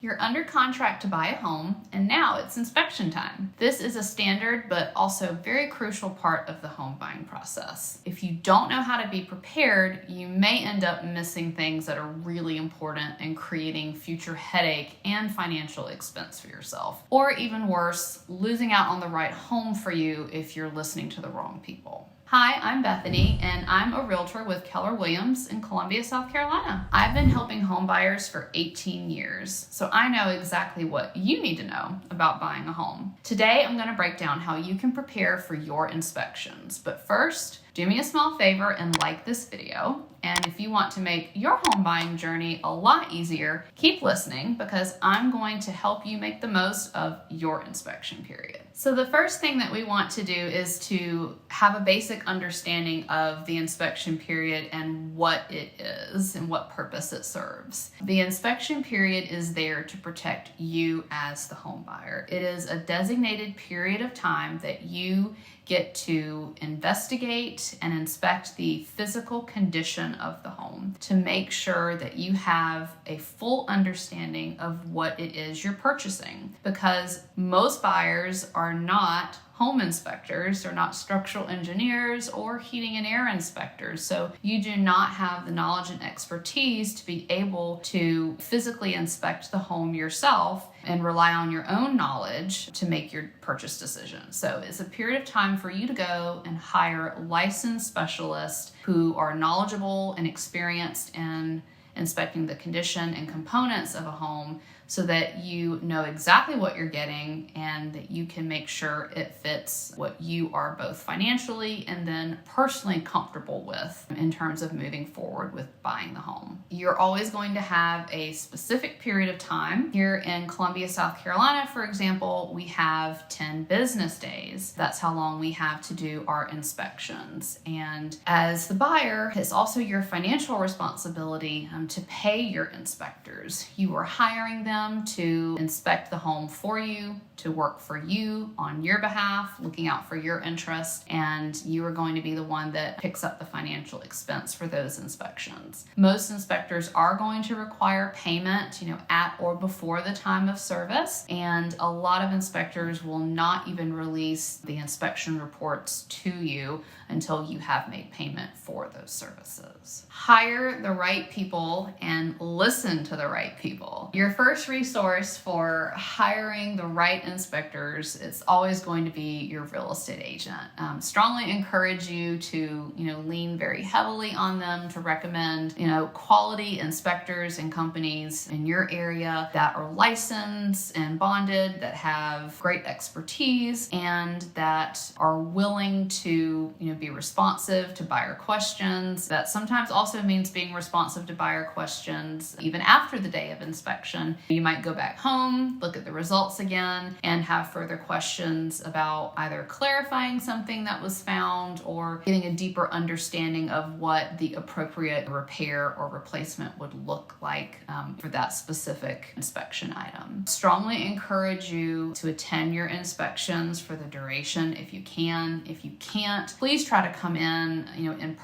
You're under contract to buy a home, and now it's inspection time. This is a standard but also very crucial part of the home buying process. If you don't know how to be prepared, you may end up missing things that are really important and creating future headache and financial expense for yourself. Or even worse, losing out on the right home for you if you're listening to the wrong people. Hi, I'm Bethany, and I'm a realtor with Keller in Columbia, South Carolina. I've been helping home buyers for 18 years, so I know exactly what you need to know about buying a home. Today, I'm going to break down how you can prepare for your inspections. But first, do me a small favor and like this video. And if you want to make your home buying journey a lot easier, keep listening because I'm going to help you make the most of your inspection period. So the first thing that we want to do is to have a basic understanding of the inspection period and what it is and what purpose it serves. The inspection period is there to protect you as the home buyer. It is a designated period of time that you get to investigate and inspect the physical condition of the home to make sure that you have a full understanding of what it is you're purchasing. Because most buyers are not home inspectors, they're not structural engineers or heating and air inspectors. So you do not have the knowledge and expertise to be able to physically inspect the home yourself and rely on your own knowledge to make your purchase decision. So it's a period of time for you to go and hire licensed specialists who are knowledgeable and experienced in inspecting the condition and components of a home so that you know exactly what you're getting and that you can make sure it fits what you are both financially and then personally comfortable with in terms of moving forward with buying the home. You're always going to have a specific period of time. Here in Columbia, South Carolina, for example, we have 10 business days. That's how long we have to do our inspections. And as the buyer, it's also your financial responsibility to pay your inspectors. You are hiring them to inspect the home for you, to work for you on your behalf, looking out for your interests, and you are going to be the one that picks up the financial expense for those inspections. Most inspectors are going to require payment, at or before the time of service, and a lot of inspectors will not even release the inspection reports to you until you have made payment for those services. Hire the right people and listen to the right people. Your first resource for hiring the right inspectors is always going to be your real estate agent. Strongly encourage you to, lean very heavily on them to recommend, quality inspectors and companies in your area that are licensed and bonded, that have great expertise, and that are willing to, be responsive to buyer questions. That sometimes also means being responsive to buyer questions even after the day of inspection. You might go back home, look at the results again, and have further questions about either clarifying something that was found or getting a deeper understanding of what the appropriate repair or replacement would look like for that specific inspection item. Strongly encourage you to attend your inspections for the duration if you can. If you can't, please try to come in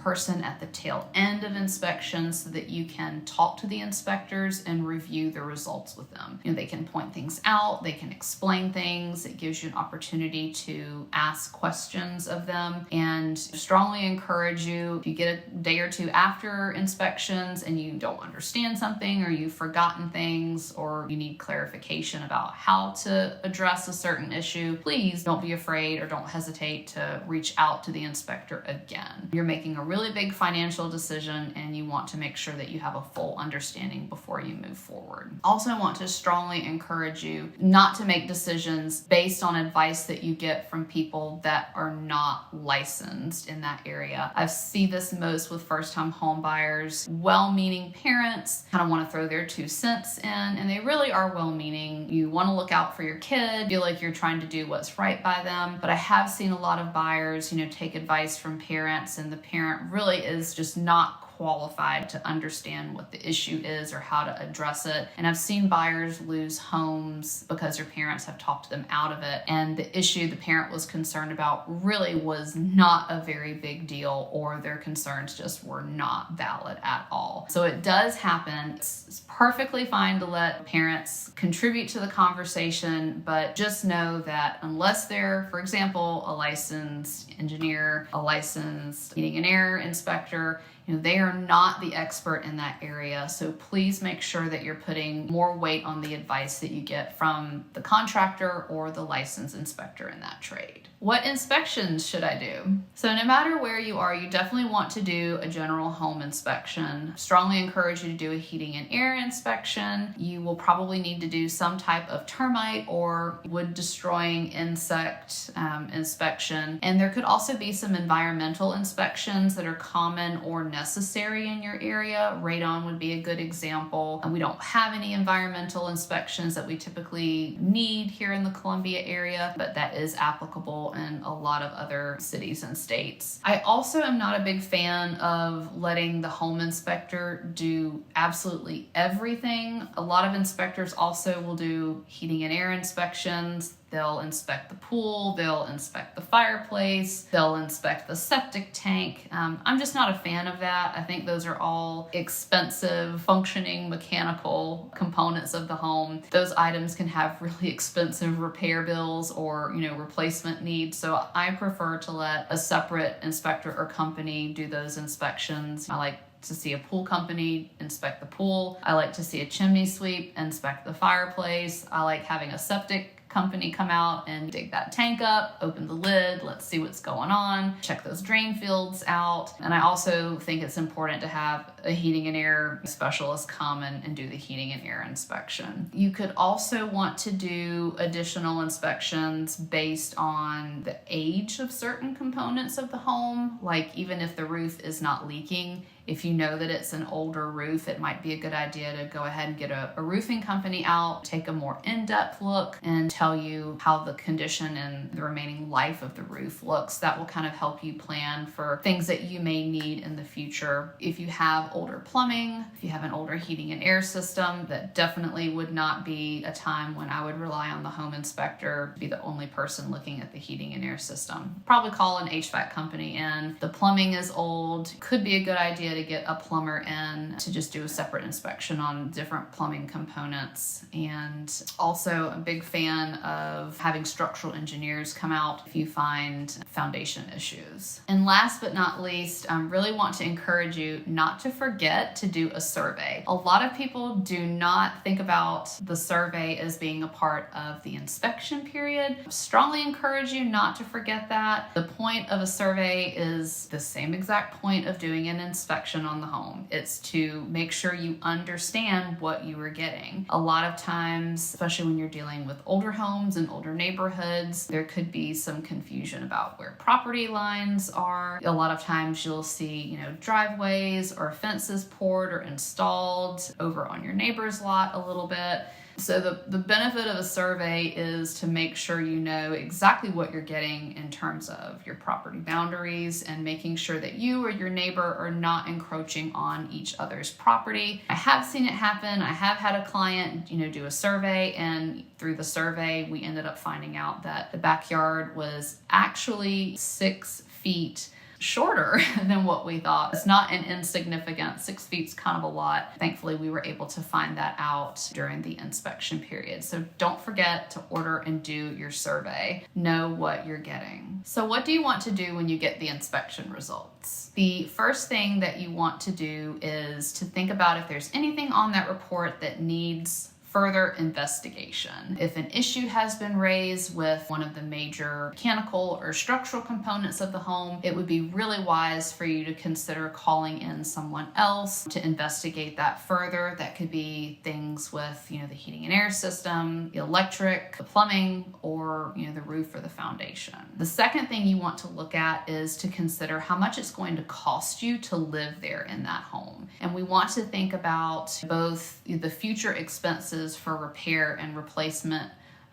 person at the tail end of inspections so that you can talk to the inspectors and review the results with them. They can point things out, they can explain things. It gives you an opportunity to ask questions of them, and strongly encourage you, if you get a day or two after inspections and you don't understand something or you've forgotten things or you need clarification about how to address a certain issue, please don't be afraid or don't hesitate to reach out to the inspector again. You're making a really big financial decision and you want to make sure that you have a full understanding before you move forward. Also, I want to strongly encourage you not to make decisions based on advice that you get from people that are not licensed in that area. I see this most with first-time home buyers. Well-meaning parents kind of want to throw their 2 cents in, and they really are well-meaning. You want to look out for your kid, feel like you're trying to do what's right by them, but I have seen a lot of buyers, take advice from parents, and the parent really is just not qualified to understand what the issue is or how to address it. And I've seen buyers lose homes because their parents have talked them out of it, and the issue the parent was concerned about really was not a very big deal, or their concerns just were not valid at all. So it does happen. It's perfectly fine to let parents contribute to the conversation, but just know that unless they're, for example, a licensed engineer, a licensed heating and air inspector, they are not the expert in that area. So please make sure that you're putting more weight on the advice that you get from the contractor or the licensed inspector in that trade. What inspections should I do? So no matter where you are, you definitely want to do a general home inspection. Strongly encourage you to do a heating and air inspection. You will probably need to do some type of termite or wood destroying insect inspection. And there could also be some environmental inspections that are common or necessary in your area. Radon would be a good example. And we don't have any environmental inspections that we typically need here in the Columbia area, but that is applicable in a lot of other cities and states. I also am not a big fan of letting the home inspector do absolutely everything. A lot of inspectors also will do heating and air inspections. They'll inspect the pool, they'll inspect the fireplace, they'll inspect the septic tank. I'm just not a fan of that. I think those are all expensive, functioning mechanical components of the home. Those items can have really expensive repair bills or, replacement needs. So I prefer to let a separate inspector or company do those inspections. I like to see a pool company inspect the pool. I like to see a chimney sweep inspect the fireplace. I like having a septic company come out and dig that tank up, open the lid, let's see what's going on, check those drain fields out. And I also think it's important to have a heating and air specialist come and do the heating and air inspection. You could also want to do additional inspections based on the age of certain components of the home, like even if the roof is not leaking. If you know that it's an older roof, it might be a good idea to go ahead and get a roofing company out, take a more in-depth look, and tell you how the condition and the remaining life of the roof looks. That will kind of help you plan for things that you may need in the future. If you have older plumbing, if you have an older heating and air system, that definitely would not be a time when I would rely on the home inspector to be the only person looking at the heating and air system. Probably call an HVAC company in. The plumbing is old, could be a good idea to get a plumber in to just do a separate inspection on different plumbing components. And also a big fan of having structural engineers come out if you find foundation issues. And last but not least, I really want to encourage you not to forget to do a survey. A lot of people do not think about the survey as being a part of the inspection period. I strongly encourage you not to forget that. The point of a survey is the same exact point of doing an inspection on the home. It's to make sure you understand what you are getting. A lot of times, especially when you're dealing with older homes and older neighborhoods, there could be some confusion about where property lines are. A lot of times you'll see, driveways or fences poured or installed over on your neighbor's lot a little bit. So the benefit of a survey is to make sure you know exactly what you're getting in terms of your property boundaries and making sure that you or your neighbor are not encroaching on each other's property. I have seen it happen. I have had a client, do a survey, and through the survey, we ended up finding out that the backyard was actually 6 feet shorter than what we thought. It's not an insignificant, 6 feet's kind of a lot. Thankfully, we were able to find that out during the inspection period. So don't forget to order and do your survey. Know what you're getting. So what do you want to do when you get the inspection results? The first thing that you want to do is to think about if there's anything on that report that needs further investigation. If an issue has been raised with one of the major mechanical or structural components of the home, it would be really wise for you to consider calling in someone else to investigate that further. That could be things with, the heating and air system, the electric, the plumbing, or, the roof or the foundation. The second thing you want to look at is to consider how much it's going to cost you to live there in that home. And we want to think about both the future expenses for repair and replacement,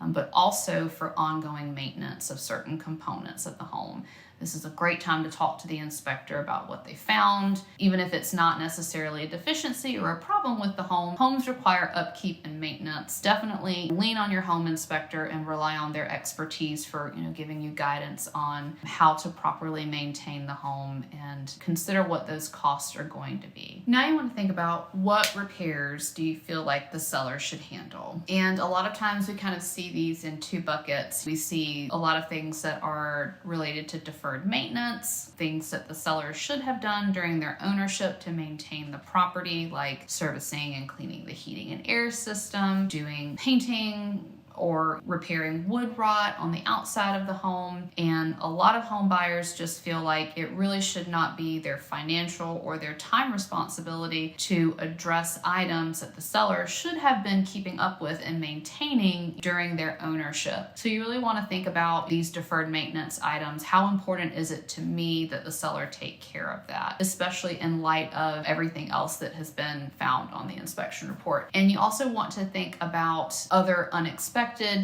but also for ongoing maintenance of certain components of the home. This is a great time to talk to the inspector about what they found. Even if it's not necessarily a deficiency or a problem with the home, homes require upkeep and maintenance. Definitely lean on your home inspector and rely on their expertise for giving you guidance on how to properly maintain the home, and consider what those costs are going to be. Now you want to think about, what repairs do you feel like the seller should handle? And a lot of times we kind of see these in two buckets. We see a lot of things that are related to deferred maintenance, things that the seller should have done during their ownership to maintain the property, like servicing and cleaning the heating and air system, doing painting, or repairing wood rot on the outside of the home. And a lot of home buyers just feel like it really should not be their financial or their time responsibility to address items that the seller should have been keeping up with and maintaining during their ownership. So you really want to think about these deferred maintenance items. How important is it to me that the seller take care of that, especially in light of everything else that has been found on the inspection report? And you also want to think about other unexpected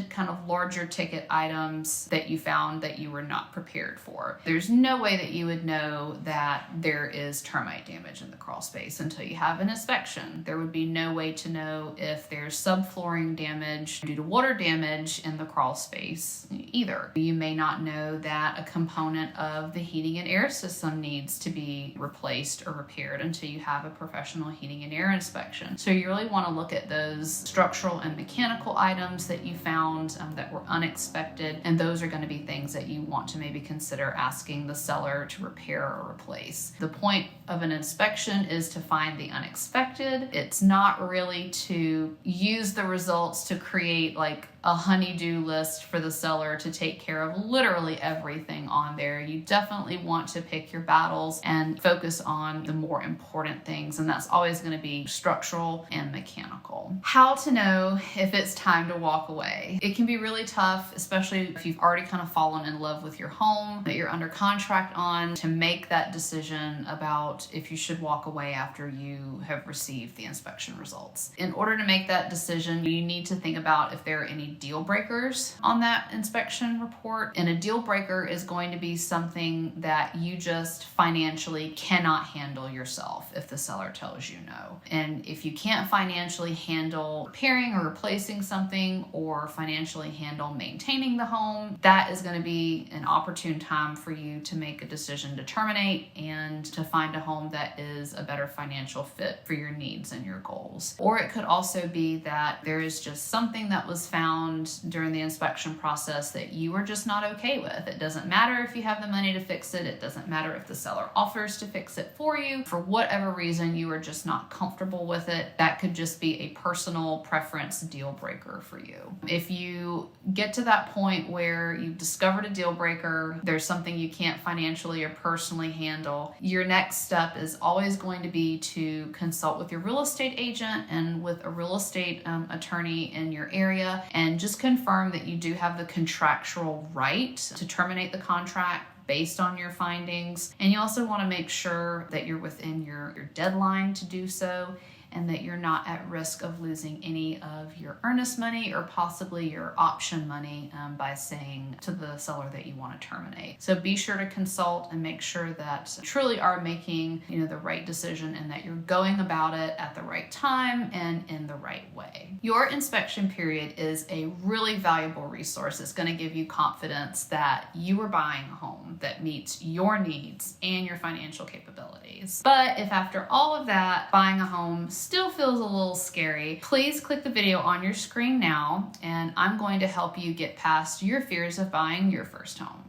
kind of larger ticket items that you found that you were not prepared for. There's no way that you would know that there is termite damage in the crawl space until you have an inspection. There would be no way to know if there's subflooring damage due to water damage in the crawl space either. You may not know that a component of the heating and air system needs to be replaced or repaired until you have a professional heating and air inspection. So you really want to look at those structural and mechanical items that you found that were unexpected, and those are going to be things that you want to maybe consider asking the seller to repair or replace. The point of an inspection is to find the unexpected. It's not really to use the results to create like a honey-do list for the seller to take care of literally everything on there. You definitely want to pick your battles and focus on the more important things, and that's always going to be structural and mechanical. How to know if it's time to walk away. It can be really tough, especially if you've already kind of fallen in love with your home that you're under contract on, to make that decision about if you should walk away after you have received the inspection results. In order to make that decision, you need to think about if there are any deal breakers on that inspection report. And a deal breaker is going to be something that you just financially cannot handle yourself if the seller tells you no. And if you can't financially handle repairing or replacing something, or financially handle maintaining the home, that is going to be an opportune time for you to make a decision to terminate and to find a home that is a better financial fit for your needs and your goals. Or it could also be that there is just something that was found during the inspection process that you are just not okay with. It doesn't matter if you have the money to fix it. It doesn't matter if the seller offers to fix it for you. For whatever reason, you are just not comfortable with it. That could just be a personal preference deal breaker for you. If you get to that point where you've discovered a deal breaker, there's something you can't financially or personally handle, your next step is always going to be to consult with your real estate agent and with a real estate attorney in your area, and just confirm that you do have the contractual right to terminate the contract based on your findings. And you also want to make sure that you're within your deadline to do so, and that you're not at risk of losing any of your earnest money or possibly your option money by saying to the seller that you want to terminate. So be sure to consult and make sure that you truly are making the right decision, and that you're going about it at the right time and in the right way. Your inspection period is a really valuable resource. It's going to give you confidence that you are buying a home that meets your needs and your financial capabilities. But if after all of that, buying a home still feels a little scary, please click the video on your screen now, and I'm going to help you get past your fears of buying your first home.